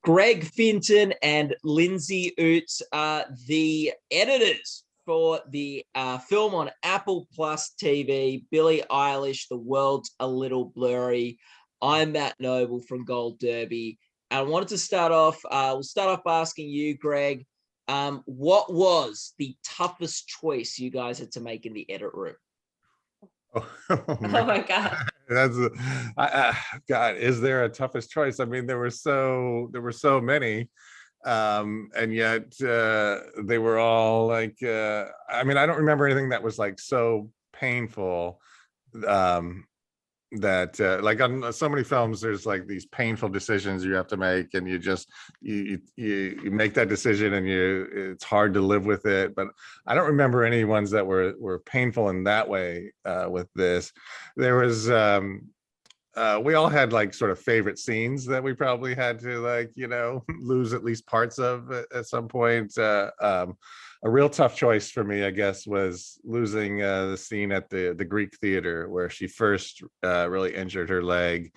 Greg Finton and Lindsey Utz are the editors for the film on Apple Plus TV, Billie Eilish, The World's a Little Blurry. I'm Matt Noble from Gold Derby. I wanted to start off, we'll start off by asking you, Greg, what was the toughest choice you guys had to make in the edit room? Oh my God. That's God, is there a toughest choice? I mean, there were so many, and yet they were all like, I mean, I don't remember anything that was like so painful, that like on so many films there's like these painful decisions you have to make, and you just you make that decision and it's hard to live with it. But I don't remember any ones that were painful in that way. With this, there was we all had like sort of favorite scenes that we probably had to, like, lose at least parts of at some point. A real tough choice for me, I guess, was losing the scene at the Greek theater where she first really injured her leg,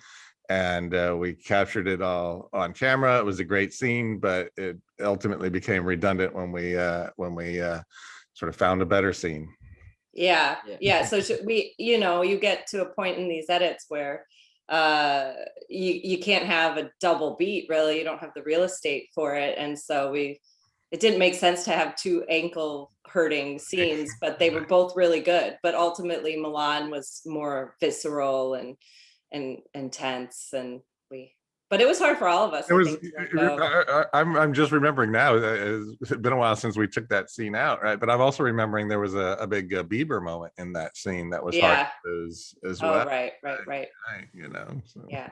and we captured it all on camera. It was a great scene, but it ultimately became redundant when we sort of found a better scene. Yeah. So you get to a point in these edits where you can't have a double beat, really. You don't have the real estate for it, and so it didn't make sense to have two ankle hurting scenes, but they were both really good. But ultimately Milan was more visceral and intense, but it was hard for all of us. It was. I'm just remembering now. It's been a while since we took that scene out, right? But I'm also remembering there was a big Bieber moment in that scene that was hard to lose as well. Right. So. Yeah.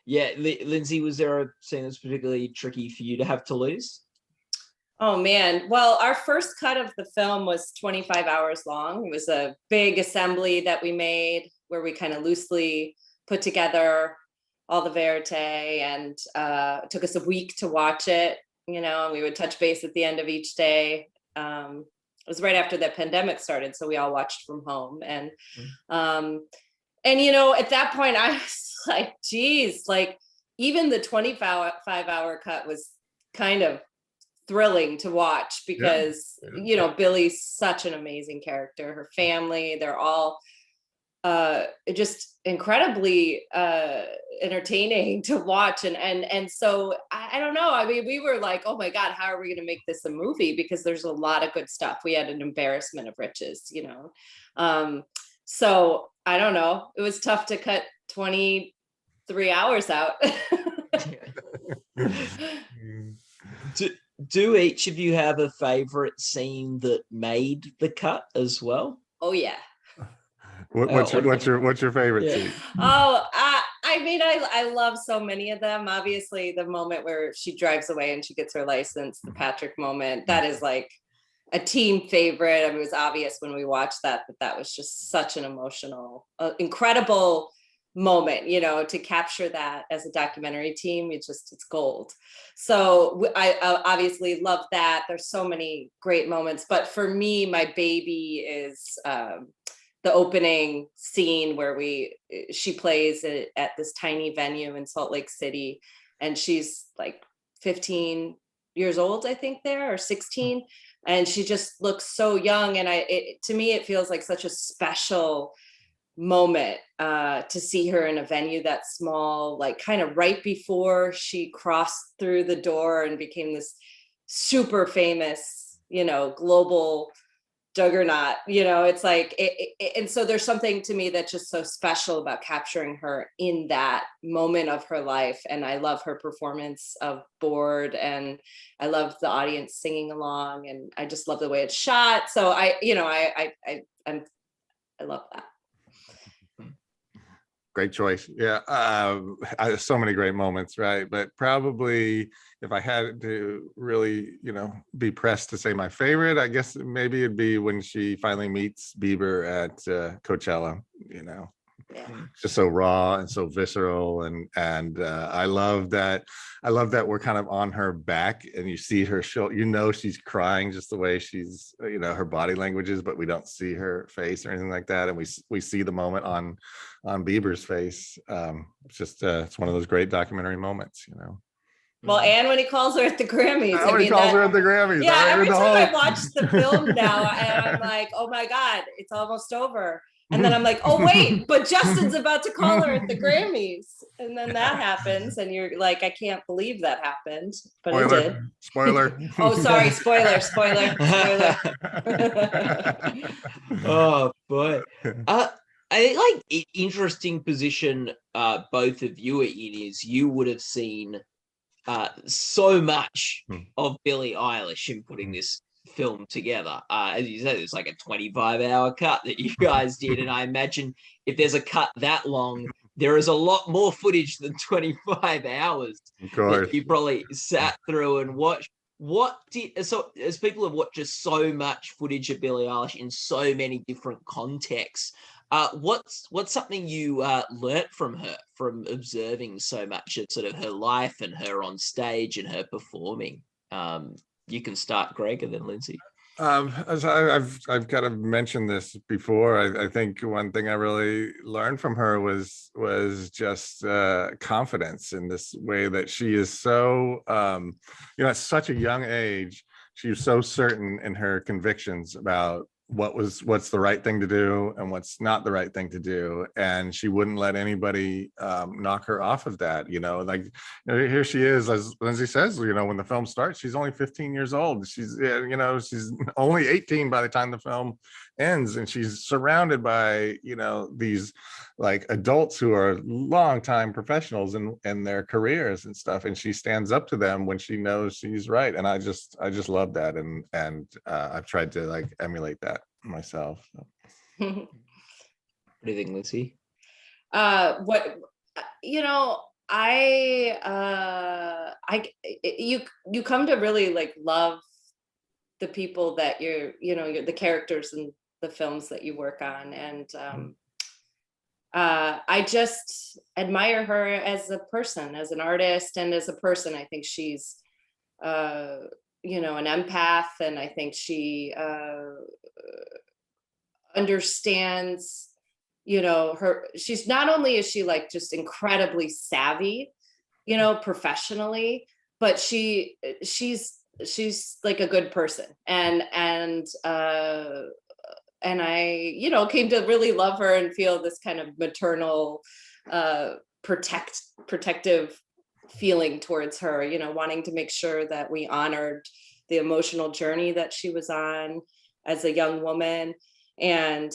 Yeah, Lindsey, was there a scene that's particularly tricky for you to have to lose? Oh man, well, our first cut of the film was 25 hours long. It was a big assembly that we made where we kind of loosely put together all the verite, and it took us a week to watch it, and we would touch base at the end of each day. It was right after the pandemic started, so we all watched from home, and at that point I was like, geez, like even the 25-hour cut was kind of thrilling to watch because, Billie's such an amazing character. Her family, they're all just incredibly entertaining to watch. And so I don't know. I mean, we were like, oh my God, how are we going to make this a movie? Because there's a lot of good stuff. We had an embarrassment of riches, So I don't know. It was tough to cut 23 hours out. Do each of you have a favorite scene that made the cut as well? Oh yeah. What's your favorite scene? Oh, I mean, I love so many of them. Obviously, the moment where she drives away and she gets her license, the Patrick moment, that is like a team favorite. I mean, it was obvious when we watched that that was just such an emotional, incredible moment, to capture that as a documentary team. It's gold. So I obviously love that. There's so many great moments, but for me, my baby is the opening scene where she plays at this tiny venue in Salt Lake City, and she's like 15 years old, I think, there, or 16, and she just looks so young. And to me, it feels like such a special moment to see her in a venue that small, like kind of right before she crossed through the door and became this super famous, global juggernaut. It's like and so there's something to me that's just so special about capturing her in that moment of her life. And I love her performance of Bored, and I love the audience singing along, and I just love the way it's shot. So I love that. Great choice. Yeah. So many great moments, right? But probably if I had to really, be pressed to say my favorite, I guess maybe it'd be when she finally meets Bieber at Coachella, Yeah. Just so raw and so visceral, and I love that. I love that we're kind of on her back, and you see her show. You know, she's crying just the way she's, you know, her body language is, but we don't see her face or anything like that, and we see the moment on Bieber's face. It's just it's one of those great documentary moments, you know. Well, and when he calls her at the Grammys, I mean, calls her at the Grammys. Yeah, every time I whole... watch the film now, and I'm like, oh my God, it's almost over. And then I'm like, oh wait, but Justin's about to call her at the Grammys. And then that happens, and you're like, I can't believe that happened, but Spoiler. it did. Spoiler. Oh, sorry, spoiler. Oh boy. I think like interesting position both of you are in is you would have seen so much of Billie Eilish in putting this film together. As you said, it's like a 25-hour cut that you guys did, and I imagine if there's a cut that long, there is a lot more footage than 25 hours that you probably sat through and watched. So as people have watched just so much footage of Billie Eilish in so many different contexts, what's something you learnt from her, from observing so much of sort of her life and her on stage and her performing? You can start, Greg, and then Lindsey. As I've kind of mentioned this before, I think one thing I really learned from her was just confidence in this way that she is so, you know, at such a young age, she was so certain in her convictions about what's the right thing to do and what's not the right thing to do, and she wouldn't let anybody knock her off of that. You know, like, you know, here she is, as Lindsey says, you know, when the film starts, she's only 15 years old. She's, you know, she's only 18 by the time the film ends, and she's surrounded by, you know, these like adults who are longtime professionals in their careers and stuff, and she stands up to them when she knows she's right. And I just love that, and I've tried to like emulate that myself. What do you think, Lindsey? What, you know, you come to really like love the people that you're the characters in the films that you work on, and I just admire her as a person, as an artist, and as a person. I think she's you know, an empath, and I think she understands, you know, she's not only is she like just incredibly savvy, you know, professionally, but she's like a good person, and I, you know, came to really love her and feel this kind of maternal protective feeling towards her, you know, wanting to make sure that we honored the emotional journey that she was on as a young woman and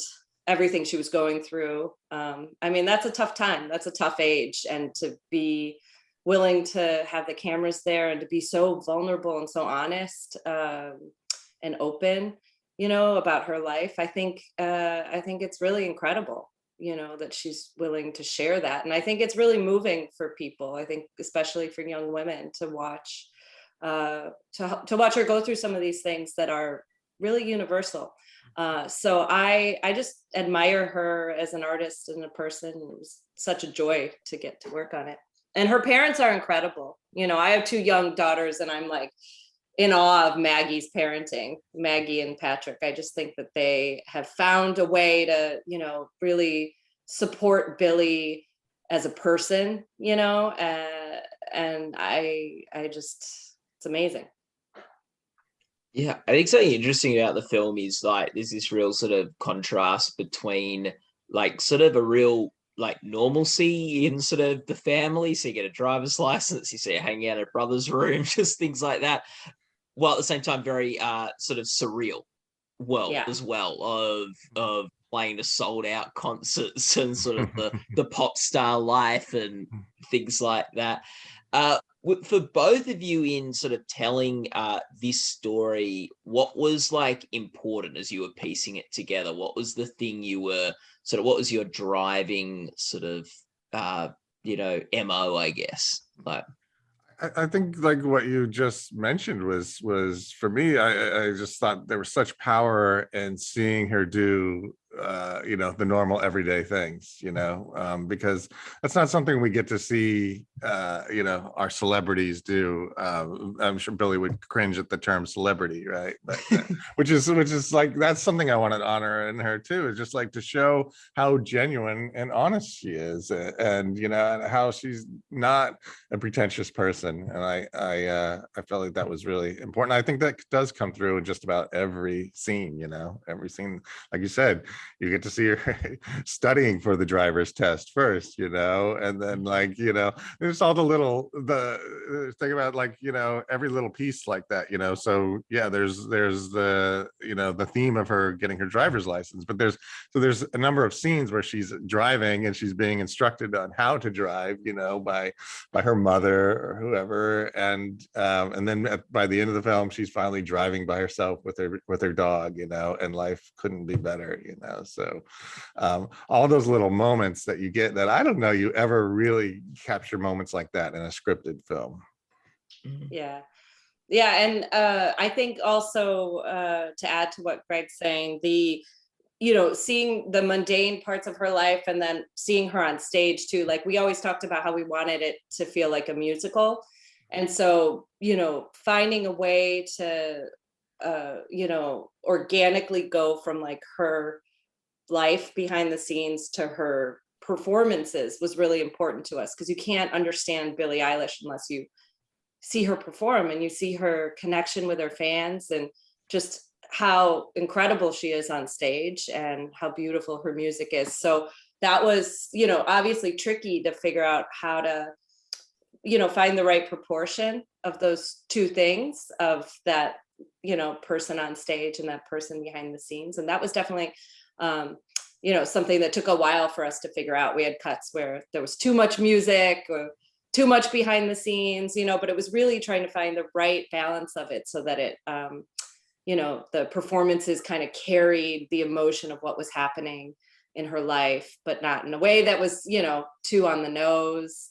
everything she was going through. I mean, that's a tough time. That's a tough age. And to be willing to have the cameras there and to be so vulnerable and so honest and open, you know, about her life. I think it's really incredible, you know, that she's willing to share that. And I think it's really moving for people. I think especially for young women to watch her go through some of these things that are really universal. So I just admire her as an artist and a person. It was such a joy to get to work on it. And her parents are incredible. You know, I have 2 young daughters, and I'm like in awe of Maggie's parenting, Maggie and Patrick. I just think that they have found a way to, you know, really support Billie as a person, you know, and I just, it's amazing. Yeah, I think something interesting about the film is like there's this real sort of contrast between like sort of a real like normalcy in sort of the family. So you get a driver's license, you see her hanging out at brother's room, just things like that. While at the same time, very sort of surreal world as well of playing to sold out concerts and sort of the pop star life and things like that. For both of you in sort of telling this story, what was like important as you were piecing it together? What was the thing you were sort of, what was your driving sort of, you know, MO, I guess? Like, I think like what you just mentioned was for me, I just thought there was such power in seeing her do the normal everyday things, because that's not something we get to see, our celebrities do. I'm sure Billie would cringe at the term celebrity, right? But, which is like, that's something I want to honor in her too, is just like to show how genuine and honest she is, and and how she's not a pretentious person. And I felt like that was really important. I think that does come through in just about every scene, every scene, like you said, you get to see her studying for the driver's test first, and then there's all the thing about every little piece like that, so yeah, there's the the theme of her getting her driver's license, but there's a number of scenes where she's driving and she's being instructed on how to drive, by her mother or whoever, and then by the end of the film she's finally driving by herself with her dog, and life couldn't be better, so all those little moments that you get, that I don't know you ever really capture moments like that in a scripted film. Yeah, and I think also to add to what Greg's saying, seeing the mundane parts of her life and then seeing her on stage too, like we always talked about how we wanted it to feel like a musical, and so finding a way to organically go from like her life behind the scenes to her performances was really important to us, because you can't understand Billie Eilish unless you see her perform and you see her connection with her fans and just how incredible she is on stage and how beautiful her music is. So that was, obviously tricky to figure out how to, find the right proportion of those two things, of that, person on stage and that person behind the scenes. And that was definitely, something that took a while for us to figure out. We had cuts where there was too much music or too much behind the scenes, but it was really trying to find the right balance of it so that it, the performances kind of carried the emotion of what was happening in her life, but not in a way that was, too on the nose.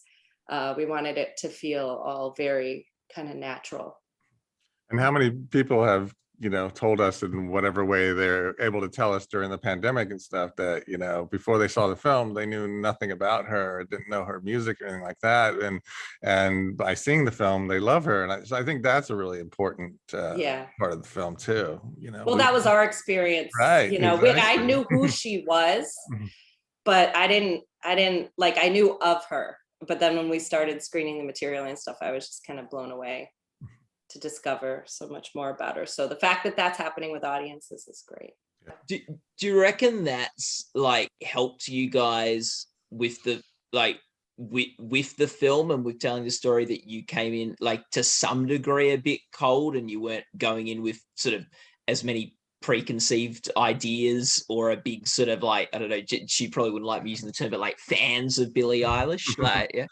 We wanted it to feel all very kind of natural. And how many people have told us in whatever way they're able to tell us during the pandemic and stuff that, before they saw the film, they knew nothing about her, didn't know her music or anything like that. And by seeing the film, they love her. And so I think that's a really important part of the film too. Well, that was our experience. Right. Exactly. I knew who she was, but I didn't like, I knew of her. But then when we started screening the material and stuff, I was just kind of blown away to discover so much more about her. So the fact that that's happening with audiences is great. Do you reckon that's like helped you guys with the with the film and with telling the story, that you came in like to some degree a bit cold and you weren't going in with sort of as many preconceived ideas or a big sort of like, I don't know, she probably wouldn't like me using the term, but like fans of Billie Eilish, like, yeah.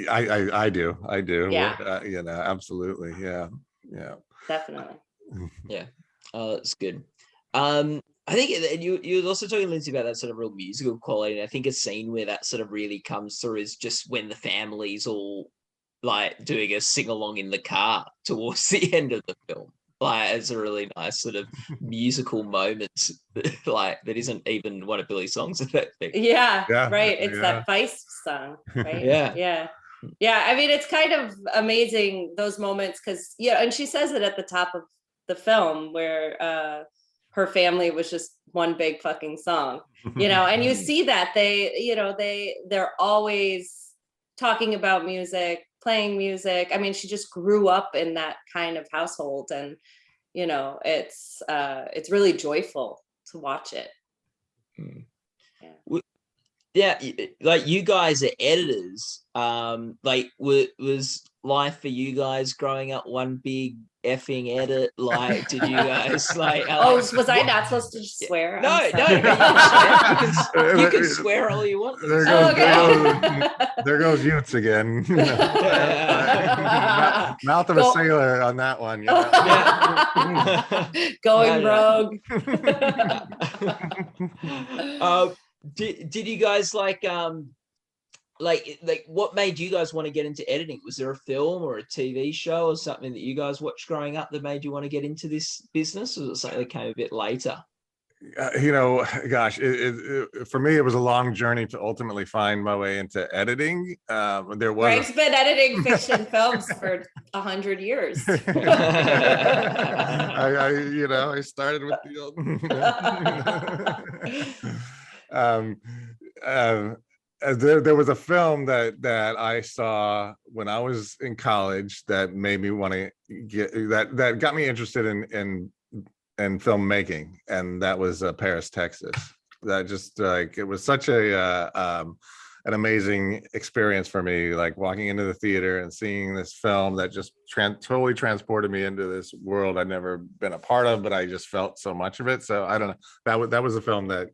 I do. Yeah. Absolutely. Yeah. Definitely. Yeah. That's good. I think you were also talking, Lindsey, about that sort of real musical quality. And I think a scene where that sort of really comes through is just when the family's all like doing a sing along in the car towards the end of the film. Like, it's a really nice sort of musical moment, like that isn't even one of Billie's songs. That thing. Yeah, right. It's that Vice song, right? Yeah. I mean, it's kind of amazing, those moments, because and she says it at the top of the film where her family was just one big fucking song, and you see that they're always talking about music, playing music. I mean, she just grew up in that kind of household, and it's really joyful to watch it. Yeah, like you guys are editors. Like was life for you guys growing up one big effing edit? Like, did you guys like? Was I not supposed to swear? No. You can swear all you want. There goes Utz again. Mouth of a sailor on that one. Going rogue. Did you guys like what made you guys want to get into editing? Was there a film or a TV show or something that you guys watched growing up that made you want to get into this business, or was it something that came a bit later? Gosh, for me, it was a long journey to ultimately find my way into editing. There was Greg's been editing fiction films for 100 years. I started with the old. There was a film that I saw when I was in college that made me want to that got me interested in filmmaking, and that was Paris, Texas. That just it was such an amazing experience for me, like walking into the theater and seeing this film that just totally transported me into this world I'd never been a part of, but I just felt so much of it. So I don't know, that was a film that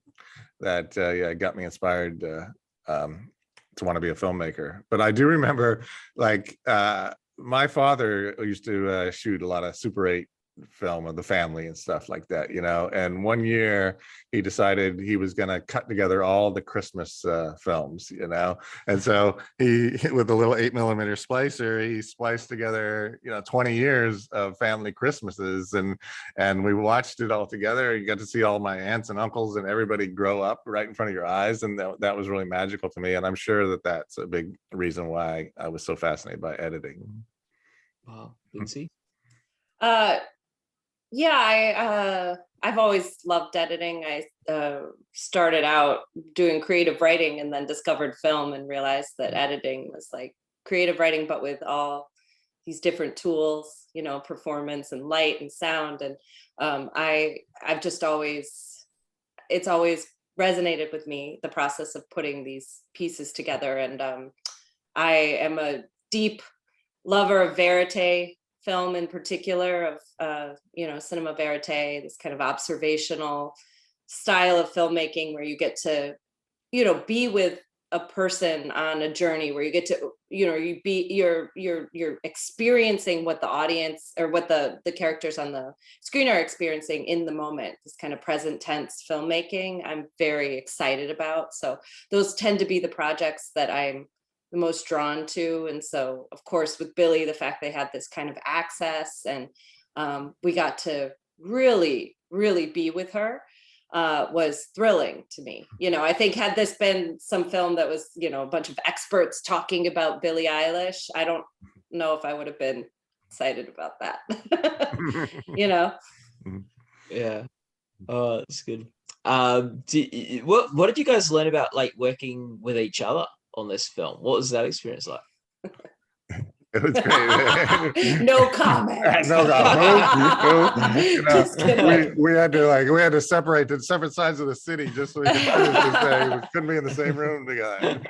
got me inspired to want to be a filmmaker. But I do remember, my father used to shoot a lot of Super 8 film of the family and stuff like that, and one year he decided he was going to cut together all the Christmas films, and so he, with a little 8mm splicer, he spliced together 20 years of family Christmases, and we watched it all together. You got to see all my aunts and uncles and everybody grow up right in front of your eyes, and that was really magical to me, and I'm sure that's a big reason why I was so fascinated by editing. Wow. Lindsey? Yeah, I've always loved editing. I started out doing creative writing and then discovered film and realized that editing was like creative writing, but with all these different tools, performance and light and sound. And I've just it's always resonated with me, the process of putting these pieces together. And I am a deep lover of verite film, in particular, of cinema verite, this kind of observational style of filmmaking where you get to be with a person on a journey, where you get to you're experiencing what the audience or what the characters on the screen are experiencing in the moment. This kind of present tense filmmaking I'm very excited about. So those tend to be the projects that I'm the most drawn to. And so, of course, with Billie, the fact they had this kind of access, and we got to really, really be with her was thrilling to me. I think had this been some film that was, a bunch of experts talking about Billie Eilish, I don't know if I would have been excited about that. Yeah. Oh, that's good. What did you guys learn about working with each other on this film? What was that experience like? It was great. No comment. No comment. Just kidding. We had to separate to separate sides of the city just so we could finish this day. We couldn't be in the same room together.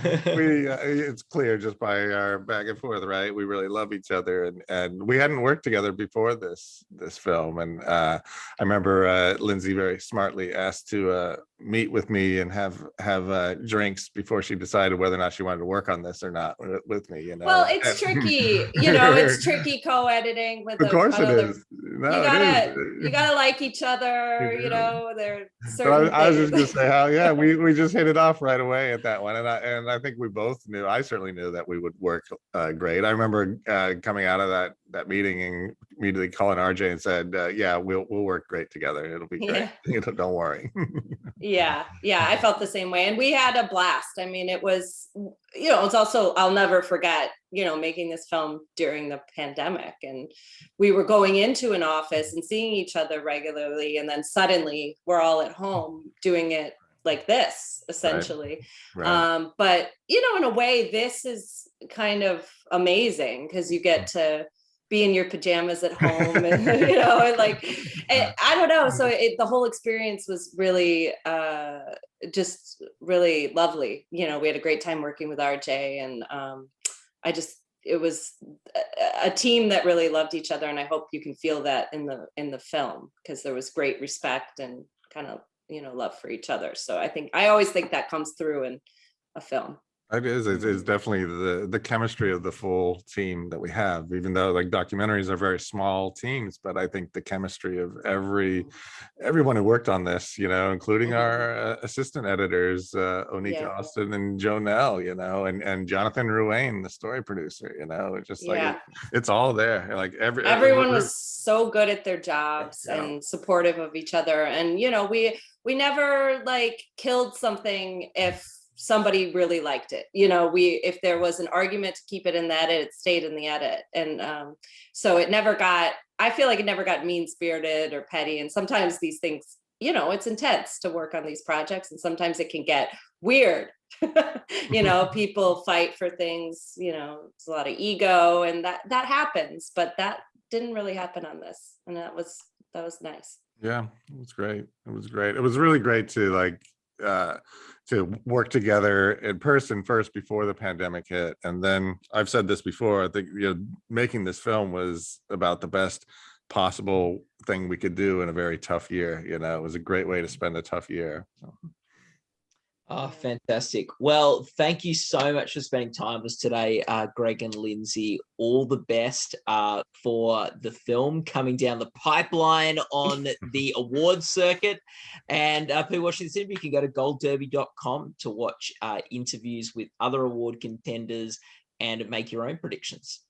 It's clear just by our back and forth, right? We really love each other, and we hadn't worked together before this film. And I remember Lindsey very smartly asked to meet with me and have drinks before she decided whether or not she wanted to work on this or not with me. Well, it's tricky. It's tricky co-editing with. Of course, it other, is. No, you gotta like each other. There certain I was just gonna say how we just hit it off right away at that one, and I think we both knew. I certainly knew that we would work great. I remember coming out of that meeting and immediately calling RJ and said, we'll work great together. It'll be great. Don't worry. Yeah, I felt the same way, and we had a blast. I mean, it was it's also, I'll never forget making this film during the pandemic, and we were going into an office and seeing each other regularly, and then suddenly we're all at home doing it like this, essentially. Right. But in a way, this is kind of amazing because you get to be in your pajamas at home, and I don't know. So the whole experience was really just really lovely. We had a great time working with RJ, and it was a team that really loved each other, and I hope you can feel that in the film, because there was great respect and kind of love for each other. So I always think that comes through in a film. It is. It's definitely the chemistry of the full team that we have, even though like documentaries are very small teams, but I think the chemistry of everyone who worked on this, including our assistant editors, Onika Austin and Joe Nell, and Jonathan Ruane, the story producer, it's just like it's all there. Like everyone was so good at their jobs and supportive of each other. And we never like killed something if somebody really liked it. If there was an argument to keep it in the edit, it stayed in the edit. And so I feel like it never got mean-spirited or petty. And sometimes these things, it's intense to work on these projects, and sometimes it can get weird. People fight for things, it's a lot of ego, and that happens, but that didn't really happen on this. And that was nice. Yeah, it was great. It was great. It was really great to to work together in person first before the pandemic hit. And then I've said this before, I think, making this film was about the best possible thing we could do in a very tough year. It was a great way to spend a tough year. So. Oh, fantastic. Well, thank you so much for spending time with us today, Greg and Lindsey. All the best for the film coming down the pipeline on the awards circuit. And people watching this interview can go to goldderby.com to watch interviews with other award contenders and make your own predictions.